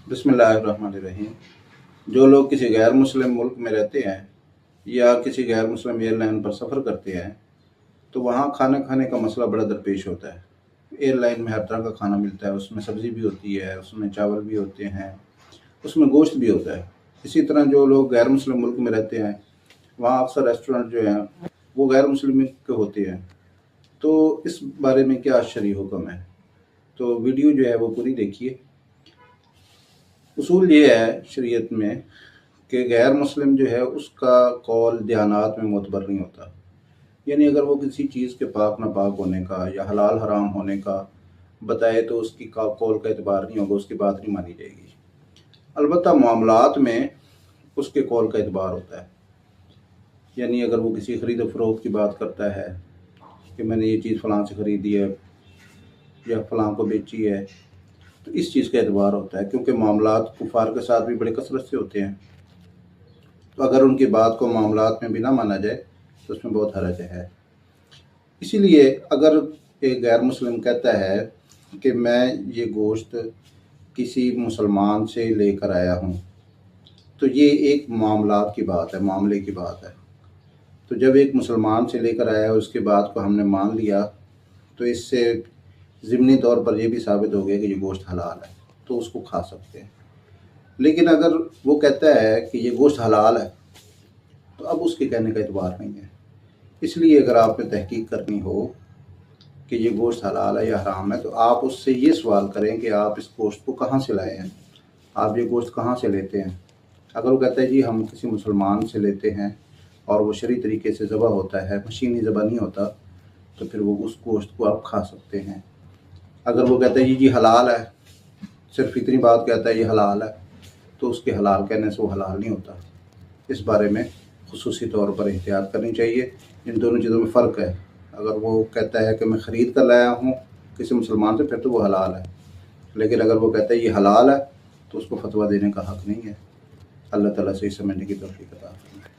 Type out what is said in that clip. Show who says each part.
Speaker 1: बिस्मिल्लाहिर्रहमानिर्रहीम। जो लोग किसी गैर मुस्लिम मुल्क में रहते हैं या किसी गैर मुस्लिम एयरलाइन पर सफ़र करते हैं तो वहाँ खाना खाने का मसला बड़ा दरपेश होता है। एयरलाइन में हर तरह का खाना मिलता है, उसमें सब्ज़ी भी होती है, उसमें चावल भी होते हैं, उसमें गोश्त भी होता है। इसी तरह जो लोग गैर मुस्लिम मुल्क में रहते हैं वहाँ अक्सर रेस्टोरेंट जो हैं वो गैर मुस्लिम के होते हैं। तो इस बारे में क्या शरई हुक्म है, तो वीडियो जो है वो पूरी देखिए। उसूल ये है शरीयत में कि गैर मुस्लिम जो है उसका कौल दयानात में मोतबर नहीं होता। यानी अगर वो किसी चीज़ के पाक नापाक होने का या हलाल हराम होने का बताए तो उसकी कौल का एतबार नहीं होगा, उसकी बात नहीं मानी जाएगी। अलबत्ता मामलात में उसके कौल का एतबार होता है। यानी अगर वो किसी ख़रीद फ़रोख्त की बात करता है कि मैंने ये चीज़ फ़लाँ से ख़रीदी है या फ़लाँ को बेची है, तो इस चीज़ का एतबार होता है, क्योंकि मामलात कुफ़ार के साथ भी बड़े कसरत से होते हैं। तो अगर उनकी बात को मामलात में भी ना माना जाए तो उसमें बहुत हरज है। इसीलिए अगर एक गैर मुस्लिम कहता है कि मैं ये गोश्त किसी मुसलमान से लेकर आया हूँ, तो ये एक मामलात की बात है, मामले की बात है। तो जब एक मुसलमान से लेकर आया और उसके बात को हमने मान लिया तो इससे ज़िमनी तौर पर यह भी साबित हो गया कि ये गोश्त हलाल है, तो उसको खा सकते हैं। लेकिन अगर वो कहता है कि ये गोश्त हलाल है तो अब उसके कहने का एतबार नहीं है। इसलिए अगर आपने तहकीक करनी हो कि ये गोश्त हलाल है या हराम है तो आप उससे ये सवाल करें कि आप इस गोश्त को कहाँ से लाए हैं, आप ये गोश्त कहाँ से लेते हैं। अगर वो कहता है जी हम किसी मुसलमान से लेते हैं और वो शरई तरीके से ज़बह होता है, मशीनी ज़बह नहीं होता, तो फिर वो उस गोश्त को आप खा सकते हैं। अगर वो कहता है जी हलाल है, सिर्फ इतनी बात कहता है ये हलाल है, तो उसके हलाल कहने से वो हलाल नहीं होता। इस बारे में खुसूसी तौर पर एहतियात करनी चाहिए। इन दोनों चीज़ों में फ़र्क है। अगर वो कहता है कि मैं ख़रीद कर लाया हूँ किसी मुसलमान से, फिर तो वो हलाल है। लेकिन अगर वो कहता है ये हलाल है तो उसको फतवा देने का हक़ नहीं है। अल्लाह ताला से समझने की तौफ़ीक़ अता फरमाए।